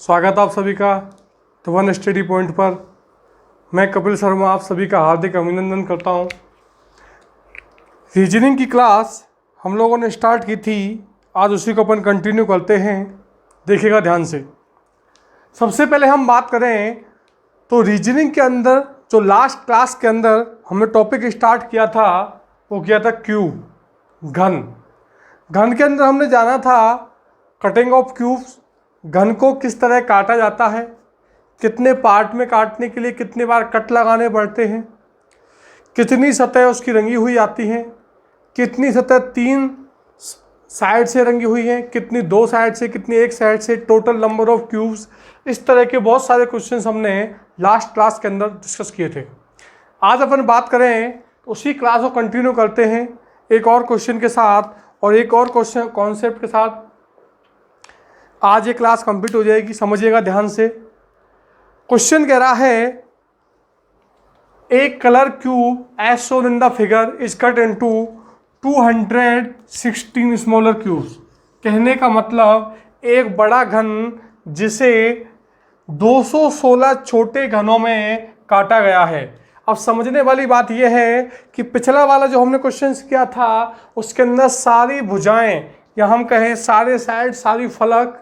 स्वागत आप सभी का द वन स्टडी पॉइंट पर। मैं कपिल शर्मा आप सभी का हार्दिक अभिनंदन करता हूं। रीजनिंग की क्लास हम लोगों ने स्टार्ट की थी, आज उसी को अपन कंटिन्यू करते हैं। देखिएगा ध्यान से। सबसे पहले हम बात करें तो रीजनिंग के अंदर जो लास्ट क्लास के अंदर हमने टॉपिक स्टार्ट किया था वो किया था क्यूब, घन। घन के अंदर हमने जाना था कटिंग ऑफ क्यूब्स, घन को किस तरह काटा जाता है, कितने पार्ट में काटने के लिए कितने बार कट लगाने पड़ते हैं, कितनी सतह उसकी रंगी हुई आती हैं, कितनी सतह 3 साइड से रंगी हुई हैं, कितनी 2 साइड से, कितनी 1 साइड से, टोटल नंबर ऑफ क्यूब्स। इस तरह के बहुत सारे क्वेश्चंस हमने लास्ट क्लास के अंदर डिस्कस किए थे। आज अपन बात करें तो उसी क्लास को कंटिन्यू करते हैं एक और क्वेश्चन के साथ और एक और क्वेश्चन कॉन्सेप्ट के साथ। आज ये क्लास कंप्लीट हो जाएगी, समझिएगा ध्यान से। क्वेश्चन कह रहा है एक colour cube as shown in the figure is cut into 216 smaller cubes. कहने का मतलब एक बड़ा घन जिसे 216 छोटे घनों में काटा गया है। अब समझने वाली बात यह है कि पिछला वाला जो हमने क्वेश्चन किया था उसके अंदर सारी भुजाएं या हम कहें सारे साइड, सारी फलक,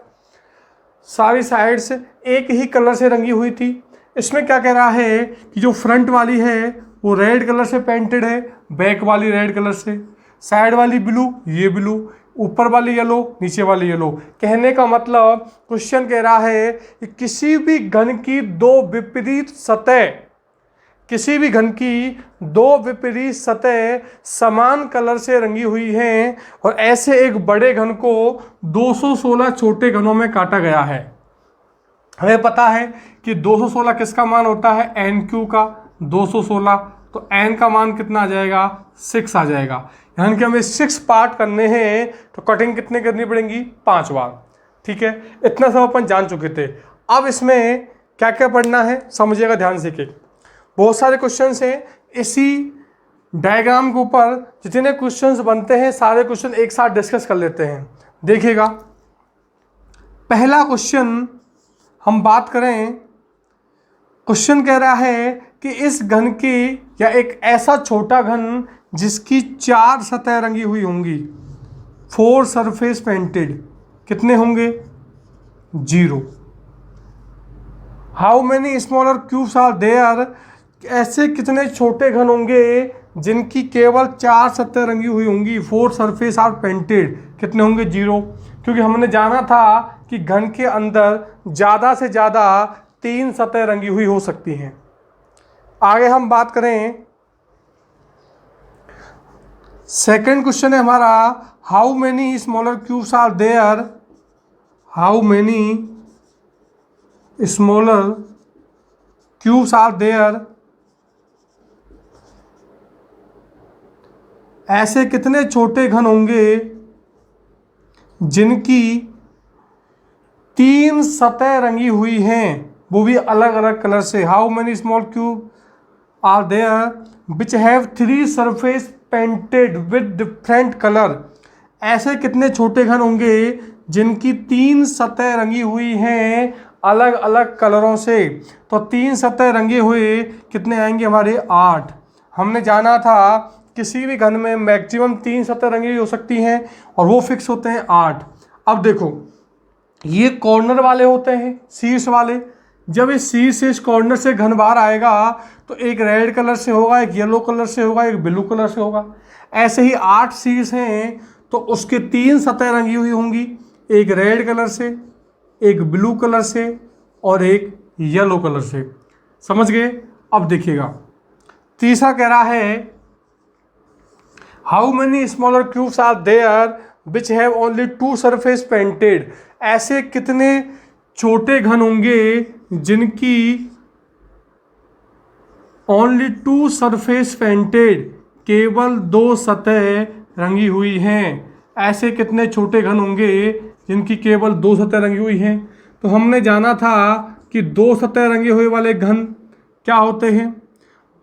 सारी साइड्स एक ही कलर से रंगी हुई थी। इसमें क्या कह रहा है कि जो फ्रंट वाली है वो रेड कलर से पेंटेड है, बैक वाली रेड कलर से, साइड वाली ब्लू, ये ब्लू, ऊपर वाली येलो, नीचे वाली येलो। कहने का मतलब क्वेश्चन कह रहा है कि किसी भी घन की दो विपरीत सतह, किसी भी घन की दो विपरीत सतह समान कलर से रंगी हुई हैं और ऐसे एक बड़े घन को 216 छोटे घनों में काटा गया है। हमें पता है कि 216 किसका मान होता है, एन क्यू का 216, तो एन का मान कितना आ जाएगा, 6 आ जाएगा। यानी कि हमें 6 पार्ट करने हैं तो कटिंग कितने करनी पड़ेंगी, 5 बार। ठीक है, इतना सब अपन जान चुके थे। अब इसमें क्या क्या पढ़ना है समझिएगा ध्यान से। कि बहुत सारे क्वेश्चंस हैं, इसी डायग्राम के ऊपर जितने क्वेश्चंस बनते हैं सारे क्वेश्चन एक साथ डिस्कस कर लेते हैं। देखिएगा पहला क्वेश्चन हम बात करें, क्वेश्चन कह रहा है कि इस घन की या एक ऐसा छोटा घन जिसकी 4 सतह रंगी हुई होंगी, 4 सरफेस पेंटेड, कितने होंगे, 0। How many smaller cubes are there, ऐसे कितने छोटे घन होंगे जिनकी केवल 4 सतह रंगी हुई होंगी, 4 सरफेस आर पेंटेड, कितने होंगे, 0। क्योंकि हमने जाना था कि घन के अंदर ज़्यादा से ज़्यादा 3 सतह रंगी हुई हो सकती हैं। आगे हम बात करें, सेकंड क्वेश्चन है हमारा, how many smaller cubes are there, how many smaller cubes are there, ऐसे कितने छोटे घन होंगे जिनकी 3 सतह रंगी हुई हैं, वो भी अलग अलग कलर से। How many small cube are there which have 3 surface painted with different colour, ऐसे कितने छोटे घन होंगे जिनकी 3 सतह रंगी हुई हैं अलग अलग कलरों से। तो 3 सतह रंगे हुए कितने आएंगे हमारे, 8। हमने जाना था किसी भी घन में मैक्सिमम 3 सतह रंगी हुई हो सकती हैं और वो फिक्स होते हैं 8। अब देखो ये कॉर्नर वाले होते हैं, शीर्ष वाले। जब इस शीर्ष से इस कॉर्नर से घन बाहर आएगा तो एक रेड कलर से होगा, एक येलो कलर से होगा, एक ब्लू कलर से होगा। ऐसे ही 8 शीर्ष हैं तो उसके 3 सतह रंगी हुई होंगी, एक रेड कलर से, एक ब्लू कलर से और एक येलो कलर से। समझ गए। अब देखिएगा तीसरा कह रहा है how many smaller cubes are there which have only 2 surface painted, ऐसे कितने छोटे घन होंगे जिनकी ओनली 2 सरफेस पेंटेड, केवल 2 सतह रंगी हुई हैं। ऐसे कितने छोटे घन होंगे जिनकी केवल 2 सतह रंगी हुई हैं। तो हमने जाना था कि 2 सतह रंगे हुए वाले घन क्या होते हैं,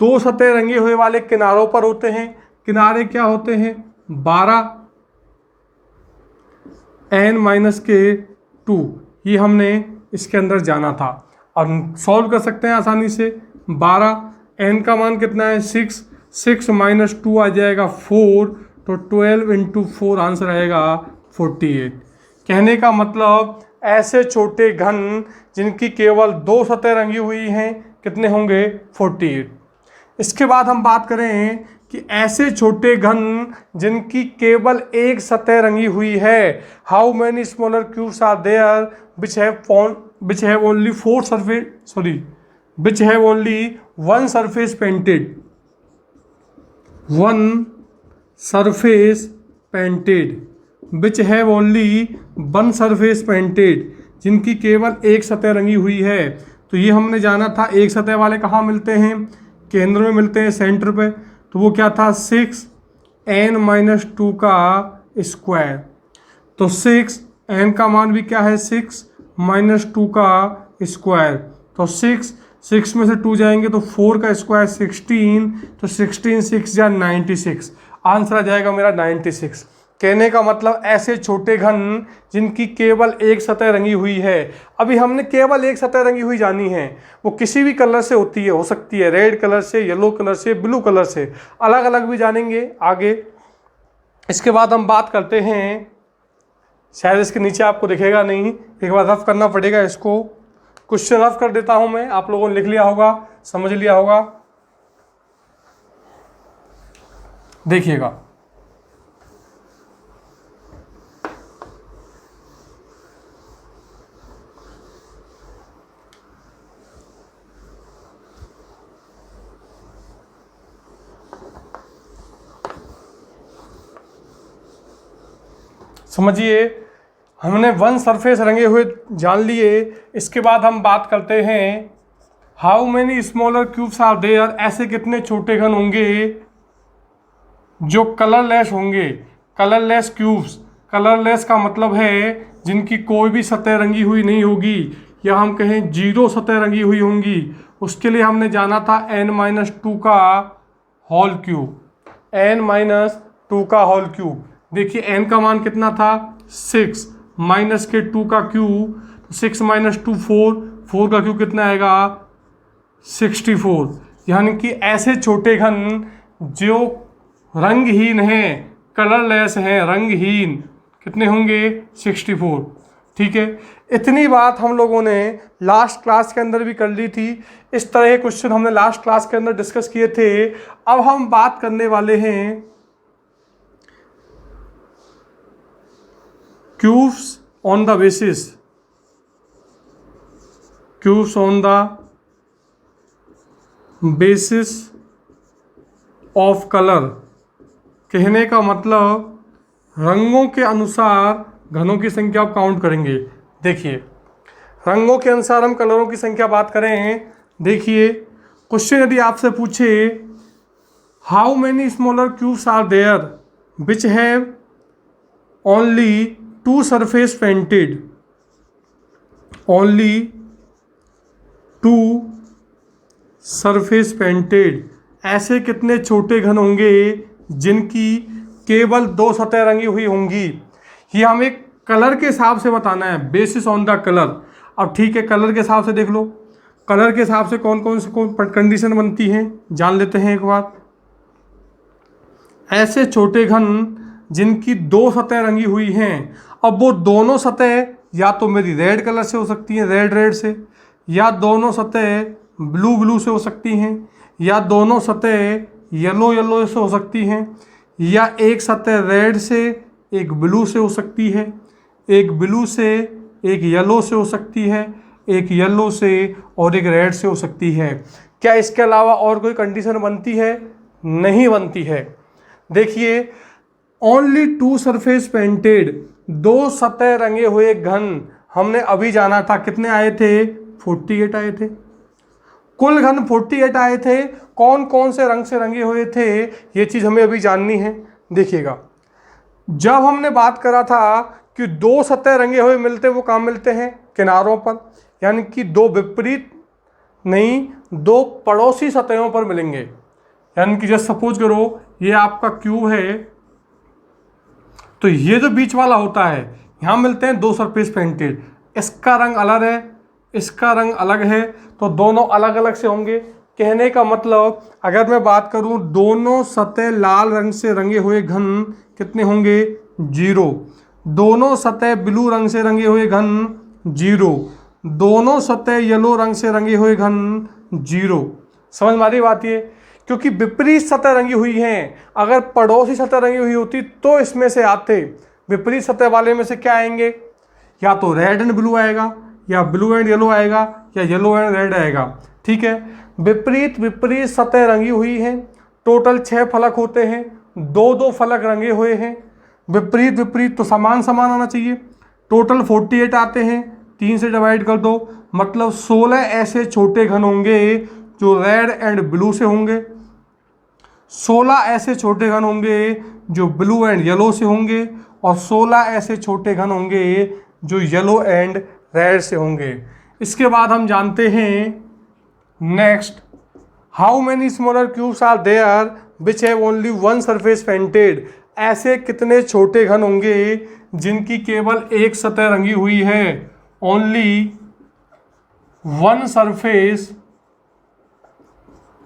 2 सतह रंगे हुए वाले किनारों पर होते हैं। किनारे क्या होते हैं, 12 n - के 2, ये हमने इसके अंदर जाना था। और सॉल्व कर सकते हैं आसानी से। 12, n का मान कितना है 6, 6 माइनस 2 आ जाएगा 4, तो 12 इंटू 4 आंसर आएगा 48। कहने का मतलब ऐसे छोटे घन जिनकी केवल 2 सतह रंगी हुई हैं कितने होंगे 48। इसके बाद हम बात करें कि ऐसे छोटे घन जिनकी केवल एक सतह रंगी हुई है, how many smaller cubes are there which have only one surface painted, जिनकी केवल एक सतह रंगी हुई है। तो ये हमने जाना था एक सतह वाले कहाँ मिलते हैं, केंद्र में मिलते हैं, सेंटर पे। तो वो क्या था 6n-2 का स्क्वायर। तो 6n का मान भी क्या है 6 माइनस 2 का स्क्वायर। तो 6 में से 2 जाएंगे तो 4 का स्क्वायर 16, तो 16 6 या 96, आंसर आ जाएगा मेरा 96। कहने का मतलब ऐसे छोटे घन जिनकी केवल एक सतह रंगी हुई है। अभी हमने केवल एक सतह रंगी हुई जानी है, वो किसी भी कलर से होती है, हो सकती है रेड कलर से, येलो कलर से, ब्लू कलर से, अलग अलग भी जानेंगे आगे। इसके बाद हम बात करते हैं, शायद इसके नीचे आपको दिखेगा नहीं, एक बार रफ करना पड़ेगा इसको। क्वेश्चन रफ कर देता हूं मैं, आप लोगों ने लिख लिया होगा, समझ लिया होगा। देखिएगा, समझिए, हमने वन सरफेस रंगे हुए जान लिए। इसके बाद हम बात करते हैं how many smaller cubes are there, ऐसे कितने छोटे घन होंगे जो कलरलेस होंगे। कलरलेस क्यूब्स, कलरलेस का मतलब है जिनकी कोई भी सतह रंगी हुई नहीं होगी, या हम कहें 0 सतह रंगी हुई होंगी। उसके लिए हमने जाना था n-2 का होल क्यूब, n-2 का होल क्यूब। देखिए n का मान कितना था 6 माइनस के 2 का क्यूब, 6 माइनस 2 4 का क्यूब कितना आएगा 64। यानी कि ऐसे छोटे घन जो रंगहीन हैं, कलरलेस हैं, रंगहीन, कितने होंगे 64। ठीक है, इतनी बात हम लोगों ने लास्ट क्लास के अंदर भी कर ली थी। इस तरह के क्वेश्चन हमने लास्ट क्लास के अंदर डिस्कस किए थे। अब हम बात करने वाले हैं cubes on the basis, cubes on the basis of colour. कहने का मतलब रंगों के अनुसार घनों की संख्या आप काउंट करेंगे। देखिए, रंगों के अनुसार हम कलरों की संख्या बात करें। देखिए, क्वेश्चन यदि आपसे पूछे how many smaller cubes are there which have only 2 surface painted, only 2 surface painted, ऐसे कितने छोटे घन होंगे जिनकी केवल 2 सतह रंगी हुई होंगी। ये हमें कलर के हिसाब से बताना है, बेसिस ऑन द कलर। अब ठीक है, कलर के हिसाब से देख लो, कलर के हिसाब से कौन कौन से कंडीशन बनती हैं जान लेते हैं एक बार। ऐसे छोटे घन जिनकी 2 सतह रंगी हुई हैं, अब वो दोनों सतह या तो मेरी रेड कलर से हो सकती हैं, रेड से, या दोनों सतह ब्लू से हो सकती हैं, या दोनों सतह येलो से हो सकती हैं, या एक सतह रेड से एक ब्लू से हो सकती है, एक ब्लू से एक येलो से हो सकती है, एक येलो से और एक रेड से हो सकती है। क्या इसके अलावा और कोई कंडीशन बनती है? नहीं बनती है। देखिए, ओनली 2 सरफेस पेंटेड, 2 सतह रंगे हुए घन हमने अभी जाना था, कितने आए थे 48 आए थे। कुल घन 48 आए थे। कौन कौन से रंग से रंगे हुए थे ये चीज़ हमें अभी जाननी है। देखिएगा, जब हमने बात करा था कि 2 सतह रंगे हुए मिलते, वो कहाँ मिलते हैं? किनारों पर, यानी कि 2 विपरीत नहीं, 2 पड़ोसी सतहों पर मिलेंगे। यानी कि जैसे सपोज करो ये आपका क्यूब है, तो ये जो बीच वाला होता है यहाँ मिलते हैं 2 सरफेस पेंटेड, इसका रंग अलग है, इसका रंग अलग है, तो दोनों अलग अलग से होंगे। कहने का मतलब अगर मैं बात करूं, दोनों सतह लाल रंग से रंगे हुए घन कितने होंगे? 0। दोनों सतह ब्लू रंग से रंगे हुए घन 0। दोनों सतह येलो रंग से रंगे हुए घन 0। समझ में आ रही बात ये? क्योंकि विपरीत सतह रंगी हुई हैं, अगर पड़ोसी सतह रंगी हुई होती तो इसमें से आते। विपरीत सतह वाले में से क्या आएंगे? या तो रेड एंड ब्लू आएगा, या ब्लू एंड येलो आएगा, या येलो एंड रेड आएगा। ठीक है, विपरीत विपरीत सतह रंगी हुई हैं, टोटल 6 फलक होते हैं, 2-2 फलक रंगे हुए हैं। विपरीत विपरीत तो समान समान आना चाहिए। टोटल 48 आते हैं, 3 से डिवाइड कर दो, मतलब 16 ऐसे छोटे घन होंगे जो रेड एंड ब्लू से होंगे। 16 ऐसे छोटे घन होंगे जो ब्लू एंड येलो से होंगे, और 16 ऐसे छोटे घन होंगे जो येलो एंड रेड से होंगे। इसके बाद हम जानते हैं next, how many smaller cubes are there which have only one surface painted. ऐसे कितने छोटे घन होंगे जिनकी केवल एक सतह रंगी हुई है? ओनली वन सरफेस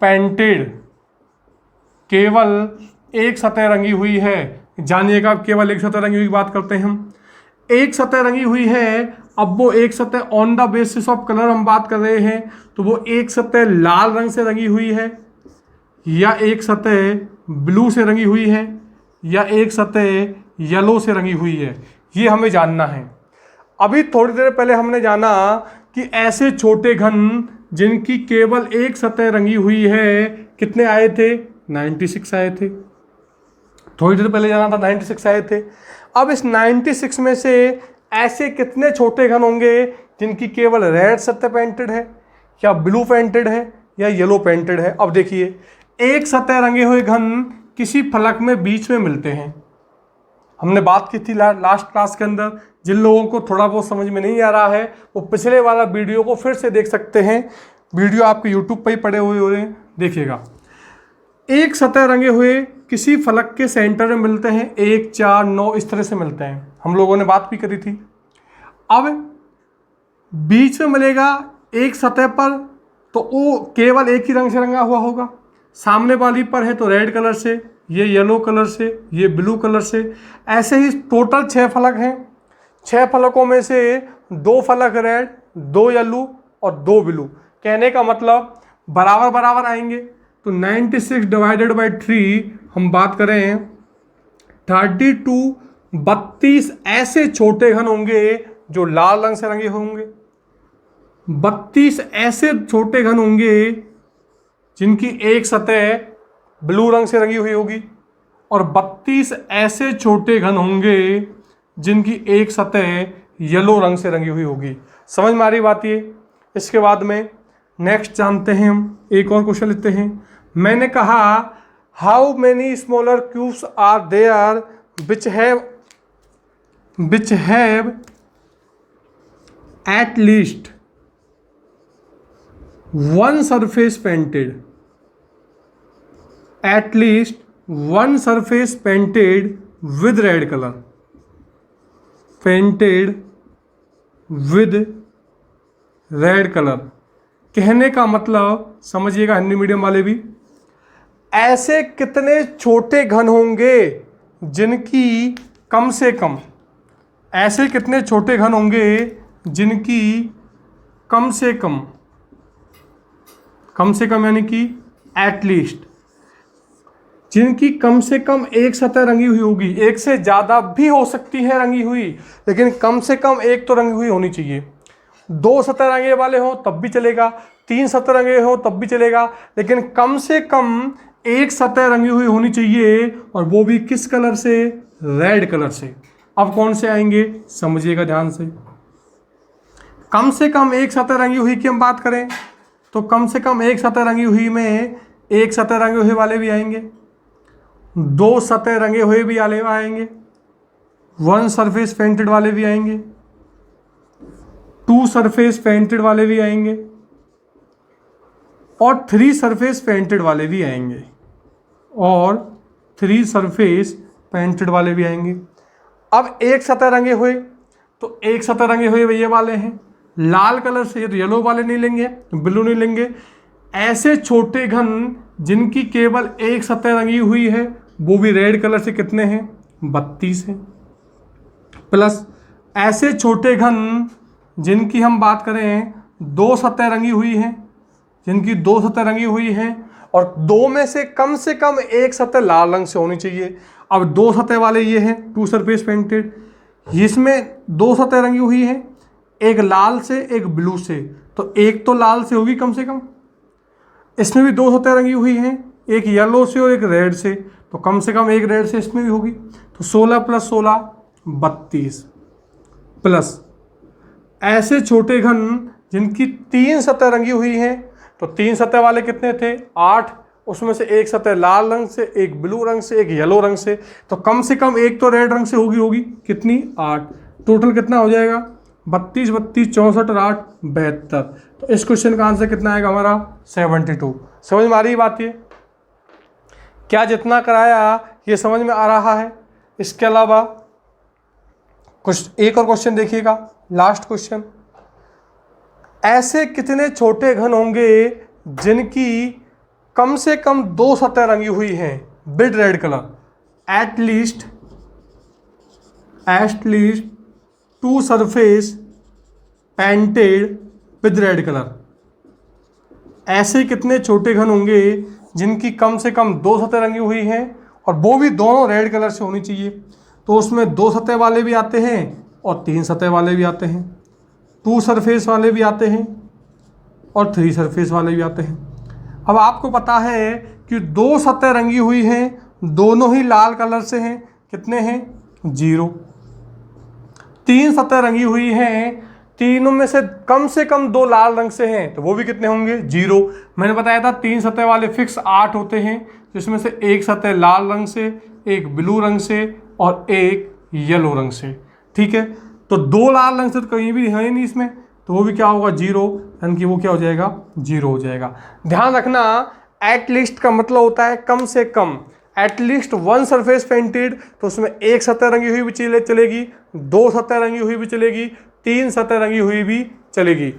पेंटेड, केवल एक सतह रंगी हुई है। जानिएगा, केवल एक सतह रंगी हुई की बात करते हैं हम। एक सतह रंगी हुई है, अब वो एक सतह on the basis of colour हम बात कर रहे हैं, तो वो एक सतह लाल रंग से रंगी हुई है, या एक सतह ब्लू से रंगी हुई है, या एक सतह येलो से रंगी हुई है। ये हमें जानना है। अभी थोड़ी देर पहले हमने जाना कि ऐसे छोटे घन जिनकी केवल एक सतह रंगी हुई है कितने आए थे? 96 आए थे। थोड़ी देर पहले जाना था 96 आए थे। अब इस 96 में से ऐसे कितने छोटे घन होंगे जिनकी केवल रेड सतह पेंटेड है, या ब्लू पेंटेड है, या येलो पेंटेड है? अब देखिए, एक सतह रंगे हुए घन किसी फलक में बीच में मिलते हैं। हमने बात की थी लास्ट क्लास के अंदर। जिन लोगों को थोड़ा बहुत समझ में नहीं आ रहा है वो पिछले वाला वीडियो को फिर से देख सकते हैं। वीडियो आपके यूट्यूब पर ही पड़े हुए हो रहे हैं, देखिएगा। एक सतह रंगे हुए किसी फलक के सेंटर में मिलते हैं, 1, 4, 9 इस तरह से मिलते हैं। हम लोगों ने बात भी करी थी। अब बीच में मिलेगा एक सतह पर, तो वो केवल एक ही रंग से रंगा हुआ होगा। सामने वाली पर है तो रेड कलर से, ये येलो कलर से, ये ब्लू कलर से। ऐसे ही टोटल 6 फलक हैं। 6 फलकों में से 2 फलक रेड, 2 येलो और 2 ब्लू। कहने का मतलब बराबर बराबर आएंगे। तो 96 डिवाइडेड बाई 3 हम बात करें 32 ऐसे छोटे घन होंगे जो लाल रंग से रंगे होंगे। 32 ऐसे छोटे घन होंगे जिनकी एक सतह ब्लू रंग से रंगी हुई होगी, और 32 ऐसे छोटे घन होंगे जिनकी एक सतह येलो रंग से रंगी हुई होगी। समझ में आ रही बात ये? इसके बाद में नेक्स्ट जानते हैं हम, एक और क्वेश्चन लेते हैं। मैंने कहा how many smaller cubes are there which have at least one surface painted, at least one surface painted with red colour, painted with red colour. कहने का मतलब समझिएगा हिंदी मीडियम वाले भी, ऐसे कितने छोटे घन होंगे जिनकी कम से कम, ऐसे कितने छोटे घन होंगे जिनकी कम से कम यानी कि एटलीस्ट, जिनकी कम से कम एक सतह रंगी हुई होगी। एक से ज़्यादा भी हो सकती है रंगी हुई, लेकिन कम से कम एक तो रंगी हुई होनी चाहिए। 2 सतह रंगे वाले हो तब भी चलेगा, 3 सतह रंगे हो तब भी चलेगा, लेकिन कम से कम एक सतह रंगी हुई होनी चाहिए, और वो भी किस कलर से? रेड कलर से। अब कौन से आएंगे समझिएगा ध्यान से। कम से कम एक सतह रंगी हुई की हम बात करें तो कम से कम एक सतह रंगी हुई में एक सतह रंगे हुए वाले भी आएंगे, 2 सतह रंगे हुए भी वाले आएंगे, 1 सरफेस पेंटेड वाले भी आएंगे, 2 सरफेस पेंटेड वाले भी आएंगे, और 3 सरफेस पेंटेड वाले भी आएंगे, और 3 सरफेस पेंटेड वाले भी आएंगे। अब एक सतह रंगे हुए, तो एक सतह रंगे हुए ये वाले हैं, लाल कलर से, ये तो येलो वाले नहीं लेंगे, ब्लू नहीं लेंगे। ऐसे छोटे घन जिनकी केवल एक सतह रंगी हुई है वो भी रेड कलर से कितने हैं, 32 है। प्लस ऐसे छोटे घन जिनकी हम बात करें दो सतह रंगी हुई हैं, जिनकी दो सतह रंगी हुई हैं और दो में से कम एक सतह लाल रंग से होनी चाहिए। अब दो सतह वाले ये हैं टू सरफेस पेंटेड, इसमें दो सतह रंगी हुई हैं, एक लाल से एक ब्लू से, तो एक तो लाल से होगी कम से कम। इसमें भी दो सतह रंगी हुई हैं, एक येलो से और एक रेड से, तो कम से कम एक रेड से इसमें भी होगी। तो 16 + 16 32। प्लस ऐसे छोटे घन जिनकी तीन सतह रंगी हुई हैं, तो तीन सतह वाले कितने थे, 8, उसमें से एक सतह लाल रंग से, एक ब्लू रंग से, एक येलो रंग से, तो कम से कम एक तो रेड रंग से होगी कितनी, 8। टोटल कितना हो जाएगा, 32 32 64 और 8 72। तो इस क्वेश्चन का आंसर कितना आएगा हमारा, 72। समझ में आ रही बात, ये क्या जितना कराया ये समझ में आ रहा है। इसके अलावा कुछ एक और क्वेश्चन देखिएगा, लास्ट क्वेश्चन। ऐसे कितने छोटे घन होंगे जिनकी कम से कम दो सतह रंगी हुई हैं with red colour, at least 2 surface painted with red colour. ऐसे कितने छोटे घन होंगे जिनकी कम से कम दो सतह रंगी हुई हैं और वो भी दोनों रेड कलर से होनी चाहिए। तो उसमें दो सतह वाले भी आते हैं और तीन सतह वाले भी आते हैं, 2 सरफेस वाले भी आते हैं और 3 सरफेस वाले भी आते हैं। अब आपको पता है कि दो सतह रंगी हुई हैं, दोनों ही लाल कलर से हैं, कितने हैं, 0। तीन सतह रंगी हुई हैं, तीनों में से कम दो लाल रंग से हैं, तो वो भी कितने होंगे, 0। मैंने बताया था तीन सतह वाले फिक्स 8 होते हैं, जिसमें से एक सतह लाल रंग से, एक ब्लू रंग से और एक येलो रंग से। ठीक है, तो दो लाल रंग से तो कहीं भी है नहीं इसमें, तो वो भी क्या होगा, 0, यानी कि वो क्या हो जाएगा, 0 हो जाएगा। ध्यान रखना, एटलीस्ट का मतलब होता है कम से कम। एटलीस्ट 1 सरफेस पेंटेड, तो उसमें एक सतह रंगी हुई भी चलेगी, दो सतह रंगी हुई भी चलेगी, तीन सतह रंगी हुई भी चलेगी।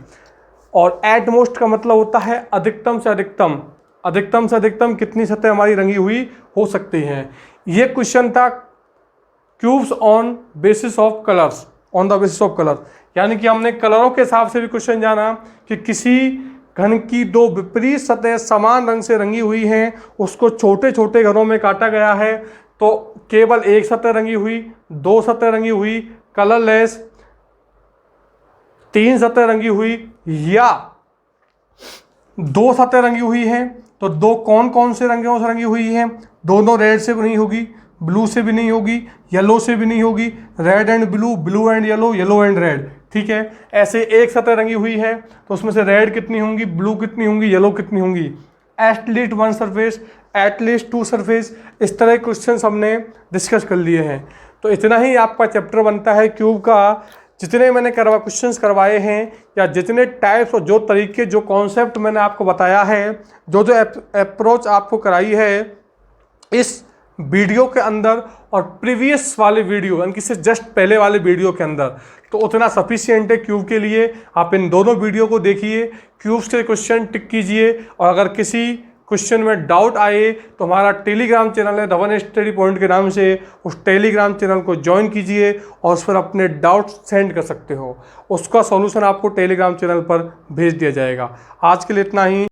और एट मोस्ट का मतलब होता है अधिकतम से अधिकतम। अधिकतम से अधिकतम कितनी सतह हमारी रंगी हुई हो सकती हैं। ये क्वेश्चन था cubes on basis of colours, on the basis of colour, यानी कि हमने कलरों के हिसाब से भी क्वेश्चन जाना कि किसी घन की दो विपरीत सतह समान रंग से रंगी हुई हैं, उसको छोटे छोटे घनों में काटा गया है, तो केवल एक सतह रंगी हुई, दो सतह रंगी हुई, कलरलेस, तीन सतह रंगी हुई या दो सतह रंगी हुई हैं। तो दो कौन कौन से रंगों से रंगी हुई हैं, दोनों रेड से नहीं होगी, ब्लू से भी नहीं होगी, येलो से भी नहीं होगी, red and blue, blue and yellow, yellow and red. ठीक है, ऐसे एक सतह रंगी हुई है तो उसमें से रेड कितनी होंगी, ब्लू कितनी होंगी, येलो कितनी होंगी, एटलीस्ट 1 सरफेस, एटलीस्ट 2 सरफेस। इस तरह के क्वेश्चन हमने डिस्कस कर लिए हैं। तो इतना ही आपका चैप्टर बनता है क्यूब का। जितने मैंने क्वेश्चंस करवाए हैं या जितने टाइप्स और जो तरीके, जो कॉन्सेप्ट मैंने आपको बताया है, जो अप्रोच आपको कराई है इस वीडियो के अंदर और प्रीवियस वाले वीडियो, यानी कि सिर्फ जस्ट पहले वाले वीडियो के अंदर, तो उतना सफिशिएंट है क्यूब के लिए। आप इन दोनों वीडियो को देखिए, क्यूब्स के क्वेश्चन टिक कीजिए, और अगर किसी क्वेश्चन में डाउट आए तो हमारा टेलीग्राम चैनल है धवन स्टडी पॉइंट के नाम से, उस टेलीग्राम चैनल को ज्वाइन कीजिए और उस पर अपने डाउट सेंड कर सकते हो। उसका सॉल्यूशन आपको टेलीग्राम चैनल पर भेज दिया जाएगा। आज के लिए इतना ही।